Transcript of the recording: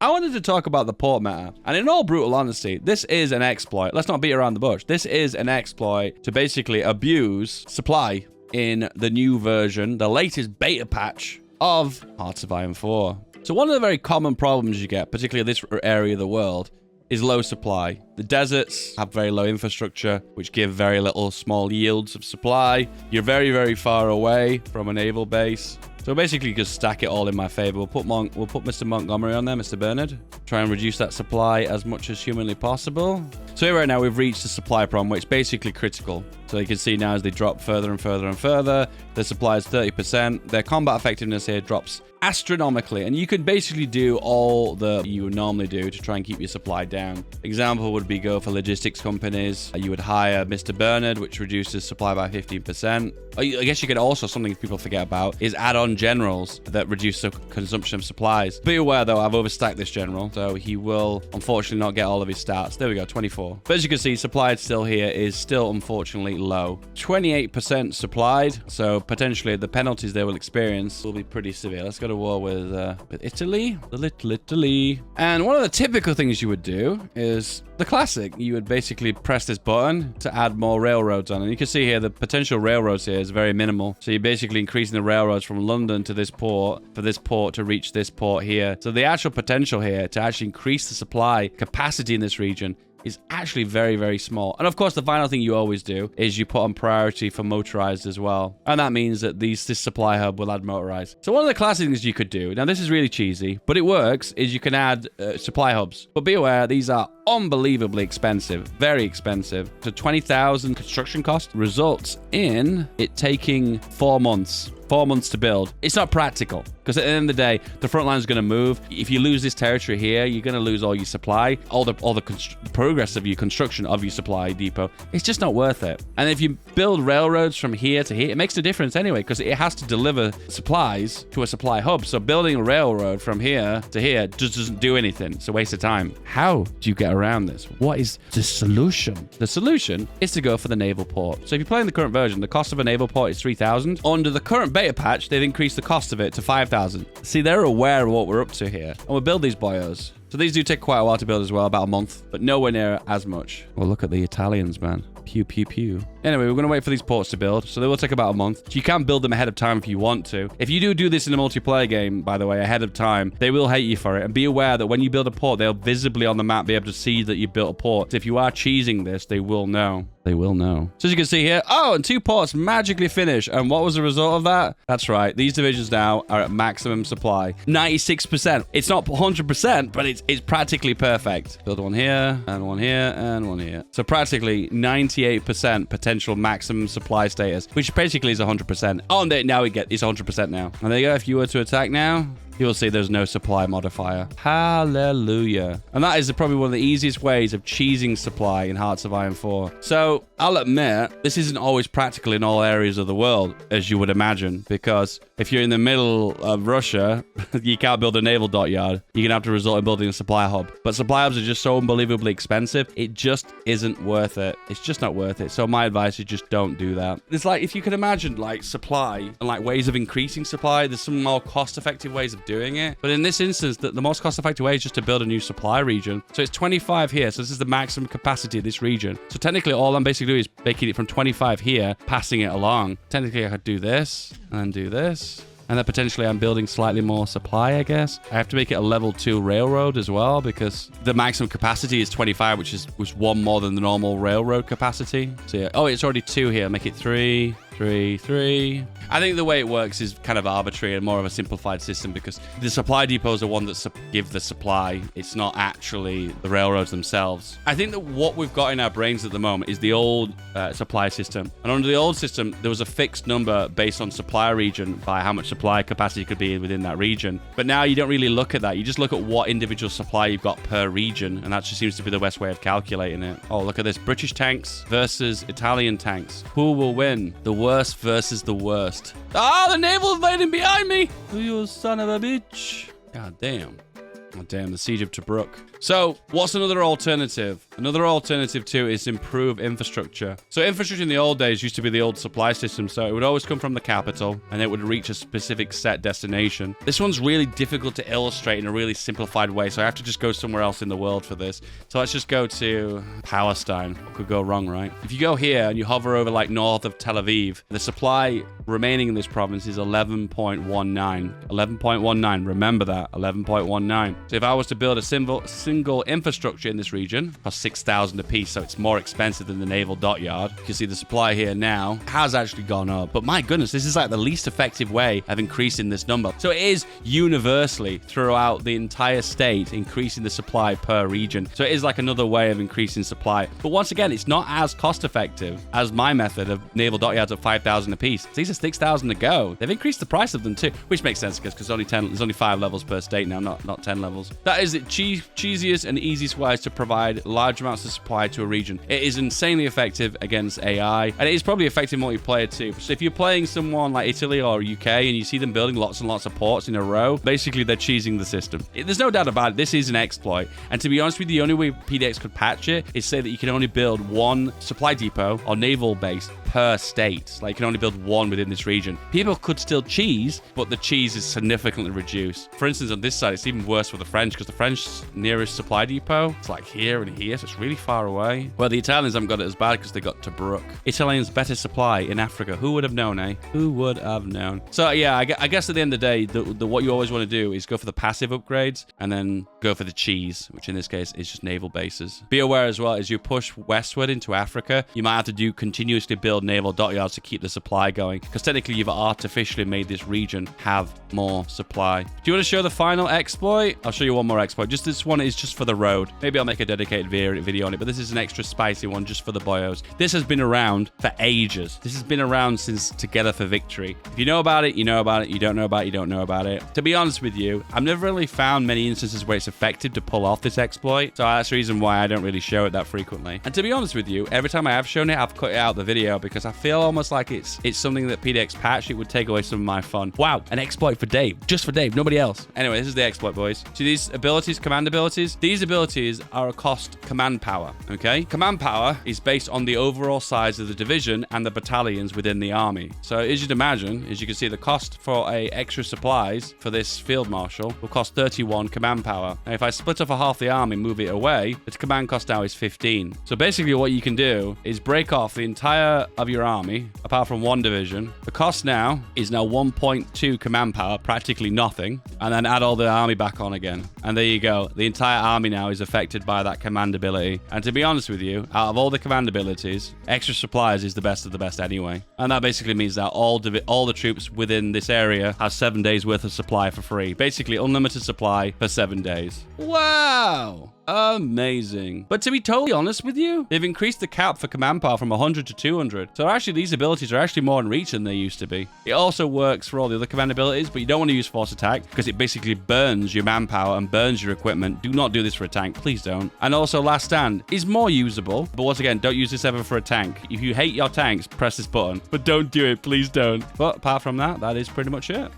I wanted to talk about the port meta. And in all brutal honesty, this is an exploit. Let's not beat around the bush. This is an exploit to basically abuse supply in the new version, the latest beta patch of Hearts of Iron 4. So one of the very common problems you get, particularly in this area of the world, is low supply. The deserts have very low infrastructure, which give very little small yields of supply. You're very, very far away from a naval base. So basically just stack it all in my favor. We'll put Mr. Montgomery on there, Mr. Bernard. Try and reduce that supply as much as humanly possible. So here right now we've reached the supply problem, which is basically critical. So you can see now as they drop further and further and further, their supply is 30%. Their combat effectiveness here drops astronomically, and you could basically do all that you would normally do to try and keep your supply down. Example would be go for logistics companies. You would hire Mr. Bernard, which reduces supply by 15%. I guess you could also, something people forget about, is add on generals that reduce the consumption of supplies. Be aware though, I've overstacked this general, so he will unfortunately not get all of his stats. There we go, 24. But as you can see, supply still here is still unfortunately low. 28% supplied, so potentially the penalties they will experience will be pretty severe. Let's go to war with Italy, the little Italy. And one of the typical things you would do is the classic. You would basically press this button to add more railroads on. And you can see here the potential railroads here is very minimal. So you're basically increasing the railroads from London to this port for this port to reach this port here. So the actual potential here to actually increase the supply capacity in this region is actually very, very small. And of course, the final thing you always do is you put on priority for motorized as well. And that means that this supply hub will add motorized. So one of the classic things you could do, now this is really cheesy, but it works, is you can add supply hubs. But be aware, these are unbelievably expensive, very expensive. So 20,000 construction cost results in it taking 4 months. 4 months to build. It's not practical because at the end of the day, the front line is going to move. If you lose this territory here, you're going to lose all your supply, all the progress of your construction of your supply depot. It's just not worth it. And if you build railroads from here to here, it makes a difference anyway because it has to deliver supplies to a supply hub. So building a railroad from here to here just doesn't do anything. It's a waste of time. How do you get around this? What is the solution? The solution is to go for the naval port. So if you're playing the current version, the cost of a naval port is 3,000. Under the current beta patch, they've increased the cost of it to 5,000. See, they're aware of what we're up to here. And we'll build these boyos. So these do take quite a while to build as well, about a month, but nowhere near as much. Well, look at the Italians, man. Pew, pew, pew. Anyway, we're going to wait for these ports to build, so they will take about a month. So you can build them ahead of time if you want to. If you do this in a multiplayer game, by the way, ahead of time, they will hate you for it. And be aware that when you build a port, they'll visibly on the map be able to see that you built a port. So if you are cheesing this, they will know. They will know. So as you can see here, oh, and 2 ports magically finish. And what was the result of that? That's right. These divisions now are at maximum supply. 96%. It's not 100%, but it's practically perfect. Build one here, and one here, and one here. So practically 98% potential maximum supply status, which basically is 100%. Oh, now it's 100% now. And there you go. If you were to attack now, you will see there's no supply modifier. Hallelujah. And that is probably one of the easiest ways of cheesing supply in Hearts of Iron 4. So I'll admit, this isn't always practical in all areas of the world, as you would imagine, because if you're in the middle of Russia, you can't build a naval dockyard. You're going to have to resort in building a supply hub. But supply hubs are just so unbelievably expensive, it just isn't worth it. It's just not worth it. So my advice is just don't do that. It's like, if you can imagine like supply and like ways of increasing supply, there's some more cost-effective ways of doing it. But in this instance, the most cost-effective way is just to build a new supply region. So it's 25 here. So this is the maximum capacity of this region. So technically, all I'm basically doing is making it from 25 here, passing it along. Technically, I could do this and then do this. And then potentially I'm building slightly more supply, I guess. I have to make it a level 2 railroad as well because the maximum capacity is 25, which is 1 more than the normal railroad capacity. So yeah. Oh, it's already 2 here. Make it 3, 3, 3. I think the way it works is kind of arbitrary and more of a simplified system because the supply depots are one that give the supply. It's not actually the railroads themselves. I think that what we've got in our brains at the moment is the old supply system. And under the old system, there was a fixed number based on supply region by how much supply capacity could be within that region. But now you don't really look at that. You just look at what individual supply you've got per region. And that just seems to be the best way of calculating it. Oh, look at this. British tanks versus Italian tanks. Who will win? The worst versus the worst. Ah, the naval's landing behind me! You son of a bitch. God damn. Oh, damn, the Siege of Tobruk. So, what's another alternative? Another alternative too is improve infrastructure. So infrastructure in the old days used to be the old supply system, so it would always come from the capital, and it would reach a specific set destination. This one's really difficult to illustrate in a really simplified way, so I have to just go somewhere else in the world for this. So let's just go to Palestine. What could go wrong, right? If you go here and you hover over like north of Tel Aviv, the supply remaining in this province is 11.19. 11.19, remember that, 11.19. So if I was to build a single infrastructure in this region, cost 6,000 a piece, so it's more expensive than the naval dockyard. You can see the supply here now has actually gone up. But my goodness, this is like the least effective way of increasing this number. So it is universally throughout the entire state increasing the supply per region. So it is like another way of increasing supply. But once again, it's not as cost effective as my method of naval dockyards at 5,000 a piece. So these are 6,000 to go. They've increased the price of them too, which makes sense because there's only 5 levels per state now, not 10 levels. That is the cheesiest and easiest ways to provide large amounts of supply to a region. It is insanely effective against AI, and it is probably effective in multiplayer too. So if you're playing someone like Italy or UK and you see them building lots and lots of ports in a row, basically they're cheesing the system. There's no doubt about it, this is an exploit. And to be honest with you, the only way PDX could patch it is say that you can only build one supply depot or naval base per state. Like you can only build one within this region. People could still cheese, but the cheese is significantly reduced. For instance, on this side, it's even worse for the French because the French nearest supply depot, it's like here and here, so it's really far away. Well, the Italians haven't got it as bad because they got Tobruk. Italians better supply in Africa. Who would have known, eh? Who would have known? So yeah, I guess at the end of the day, what you always want to do is go for the passive upgrades and then go for the cheese, which in this case is just naval bases. Be aware as well, as you push westward into Africa, you might have to continuously build naval dockyards to keep the supply going, because technically you've artificially made this region have more supply. Do you want to show the final exploit? I'll show you one more exploit. Just this one is just for the road. Maybe I'll make a dedicated video on it, but this is an extra spicy one just for the boyos. This has been around for ages. This has been around since Together for Victory. If you know about it, you know about it. You don't know about it, you don't know about it. To be honest with you, I've never really found many instances where it's effective to pull off this exploit, so that's the reason why I don't really show it that frequently. And to be honest with you, every time I have shown it, I've cut it out of the video because I feel almost like it's something that PDX patched. It would take away some of my fun. Wow, an exploit for Dave. Just for Dave, nobody else. Anyway, this is the exploit, boys. See these abilities, command abilities? These abilities are a cost command power, okay? Command power is based on the overall size of the division and the battalions within the army. So as you'd imagine, as you can see, the cost for extra supplies for this field marshal will cost 31 command power. Now, if I split off a half the army, move it away, its command cost now is 15. So basically what you can do is break off the entire of your army, apart from one division. The cost now is 1.2 command power, practically nothing, and then add all the army back on again. And there you go. The entire army now is affected by that command ability. And to be honest with you, out of all the command abilities, extra supplies is the best of the best anyway. And that basically means that all the troops within this area have 7 days worth of supply for free. Basically unlimited supply for 7 days. Wow! Amazing. But to be totally honest with you, they've increased the cap for command power from 100 to 200. So actually these abilities are actually more in reach than they used to be. It also works for all the other command abilities, but you don't want to use force attack because it basically burns your manpower and burns your equipment. Do not do this for a tank, please don't. And also last stand is more usable, but once again, don't use this ever for a tank. If you hate your tanks, press this button, but don't do it, please don't. But apart from that, that is pretty much it.